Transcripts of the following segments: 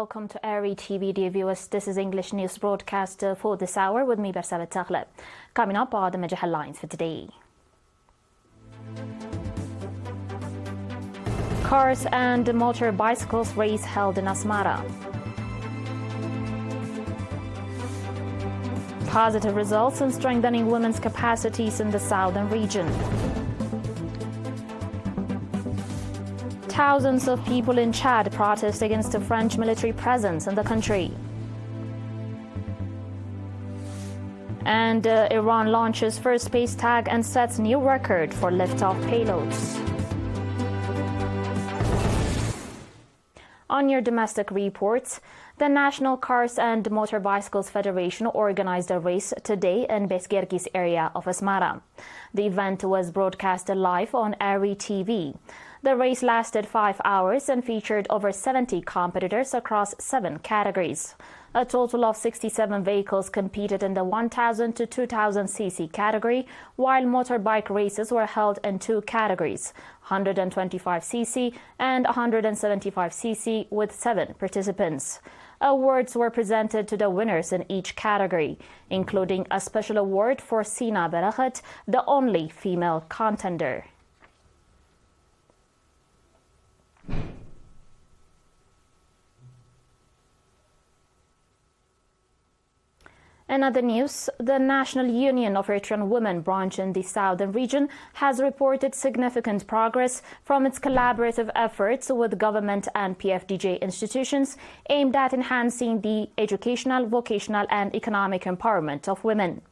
welcome to ERi-TV, dear viewers. This is English news broadcast for this hour with me, Bersabet Taghla. Coming up are the major headlines for today. Cars and motor bicycles race held in Asmara. Positive results in strengthening women's capacities in the southern region. Thousands of people in Chad protest against the French military presence in the country. And Iran launches first space tag and sets new record for liftoff payloads. On your domestic reports, the National Cars and Motor Bicycles Federation organized a race today in Besgerkis area of Asmara. The event was broadcast live on ERi-TV. The race lasted 5 hours and featured over 70 competitors across 7 categories. A total of 67 vehicles competed in the 1000 to 2000 cc category, while motorbike races were held in 2 categories, 125 cc and 175 cc, with 7 participants. Awards were presented to the winners in each category, including a special award for Sina Barakhat, the only female contender. In other news, the National Union of Eritrean Women branch in the southern region has reported significant progress from its collaborative efforts with government and PFDJ institutions aimed at enhancing the educational, vocational and economic empowerment of women.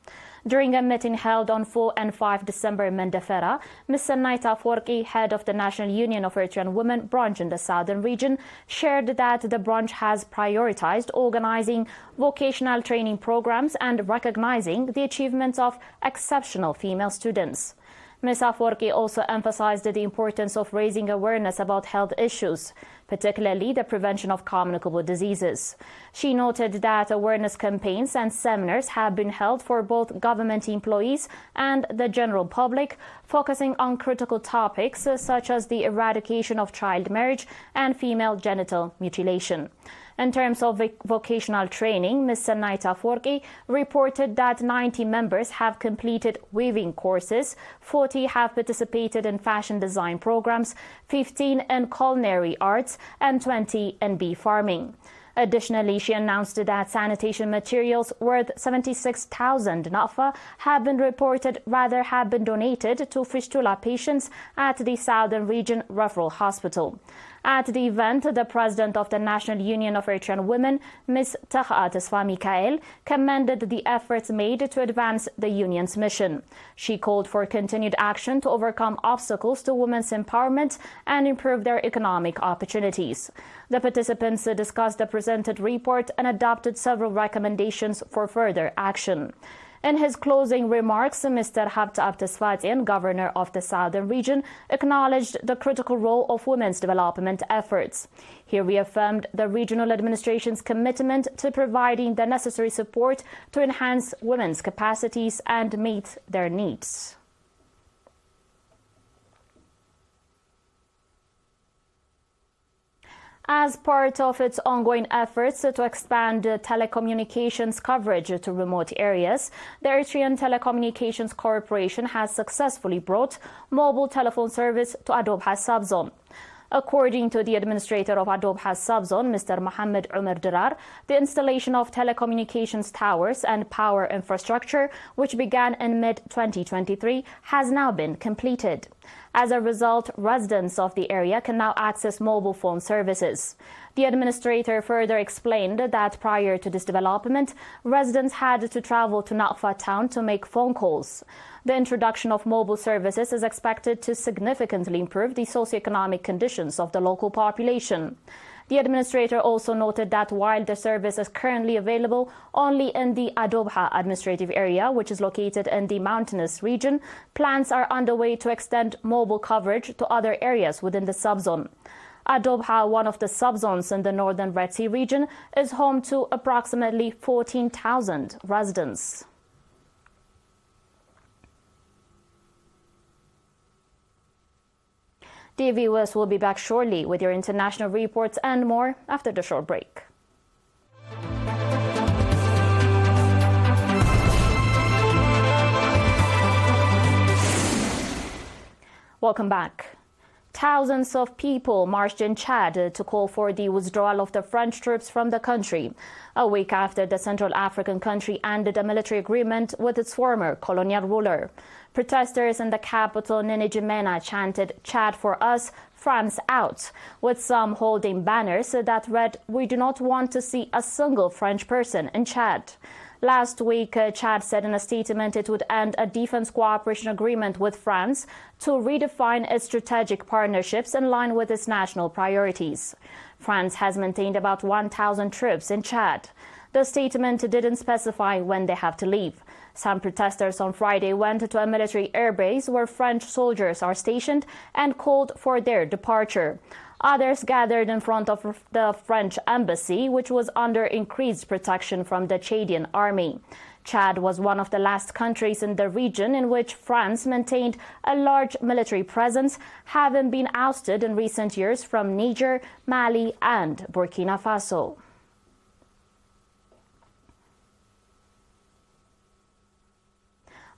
During a meeting held on 4 and 5 December in Mendefera, Ms. Naita Forki, head of the National Union of Eritrean Women branch in the southern region, shared that the branch has prioritized organizing vocational training programs and recognizing the achievements of exceptional female students. Ms. Aforki also emphasized the importance of raising awareness about health issues, particularly the prevention of communicable diseases. She noted that awareness campaigns and seminars have been held for both government employees and the general public, focusing on critical topics such as the eradication of child marriage and female genital mutilation. In terms of vocational training, Ms. Naita Forki reported that 90 members have completed weaving courses, 40 have participated in fashion design programs, 15 in culinary arts, and 20 in bee farming. Additionally, she announced that sanitation materials worth 76,000 nafa have been donated to fistula patients at the Southern Region Referral Hospital. At the event, the president of the National Union of Eritrean Women, Ms. Taha Tesfa Mikael, commended the efforts made to advance the union's mission. She called for continued action to overcome obstacles to women's empowerment and improve their economic opportunities. The participants discussed the presented report and adopted several recommendations for further action. In his closing remarks, Mr. Habta Abdesfatian, governor of the southern region, acknowledged the critical role of women's development efforts. He reaffirmed the regional administration's commitment to providing the necessary support to enhance women's capacities and meet their needs. As part of its ongoing efforts to expand telecommunications coverage to remote areas, the Eritrean Telecommunications Corporation has successfully brought mobile telephone service to Adobha subzone. According to the administrator of Adobha subzone, Mr. Mohammed Umar Dirar, the installation of telecommunications towers and power infrastructure, which began in mid-2023, has now been completed. As a result, residents of the area can now access mobile phone services. The administrator further explained that prior to this development, residents had to travel to Nakfa town to make phone calls. The introduction of mobile services is expected to significantly improve the socioeconomic conditions of the local population. The administrator also noted that while the service is currently available only in the Adobha administrative area, which is located in the mountainous region, plans are underway to extend mobile coverage to other areas within the subzone. Adobha, one of the subzones in the northern Red Sea region, is home to approximately 14,000 residents. The viewers will be back shortly with your international reports and more after the short break. Welcome back. Thousands of people marched in Chad to call for the withdrawal of the French troops from the country, a week after the Central African country ended a military agreement with its former colonial ruler. Protesters in the capital, N'Djamena, chanted, "Chad for us, France out," with some holding banners that read, "We do not want to see a single French person in Chad." Last week, Chad said in a statement it would end a defense cooperation agreement with France to redefine its strategic partnerships in line with its national priorities. France has maintained about 1,000 troops in Chad. The statement didn't specify when they have to leave. Some protesters on Friday went to a military airbase where French soldiers are stationed and called for their departure. Others gathered in front of the French embassy, which was under increased protection from the Chadian army. Chad was one of the last countries in the region in which France maintained a large military presence, having been ousted in recent years from Niger, Mali, and Burkina Faso.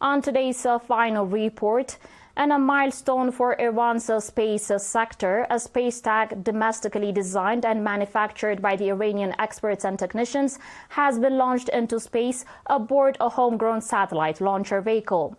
On today's final report, and a milestone for Iran's space sector, a space tag domestically designed and manufactured by the Iranian experts and technicians has been launched into space aboard a homegrown satellite launcher vehicle.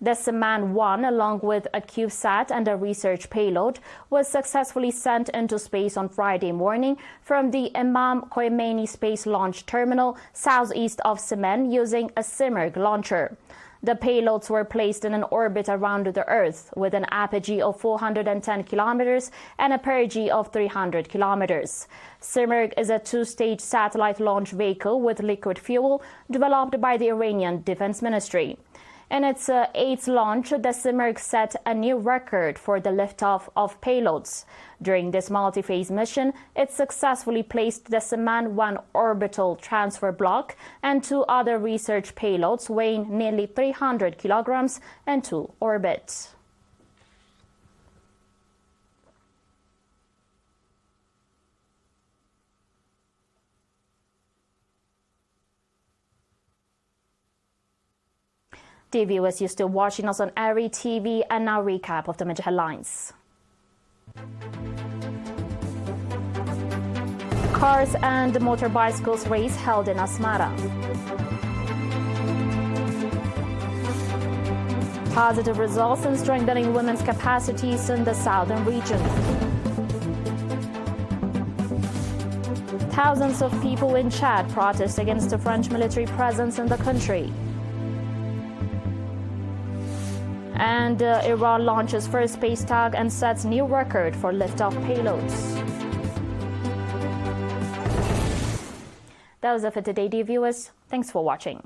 The Saman-1, along with a CubeSat and a research payload, was successfully sent into space on Friday morning from the Imam Khomeini Space Launch Terminal southeast of Semen using a Simurgh launcher. The payloads were placed in an orbit around the Earth with an apogee of 410 kilometers and a perigee of 300 kilometers. Simurgh is a two-stage satellite launch vehicle with liquid fuel developed by the Iranian Defense Ministry. In its eighth launch, the Simurgh set a new record for the liftoff of payloads. During this multi-phase mission, it successfully placed the Saman-1 orbital transfer block and two other research payloads weighing nearly 300 kilograms into orbit. Dear viewers, you're still watching us on ERi-TV, and now recap of the major headlines. Cars and motorbicycles race held in Asmara. Positive results in strengthening women's capacities in the southern region. Thousands of people in Chad protest against the French military presence in the country. And Iran launches first space tag and sets new record for liftoff payloads. That was it for today, dear viewers. Thanks for watching.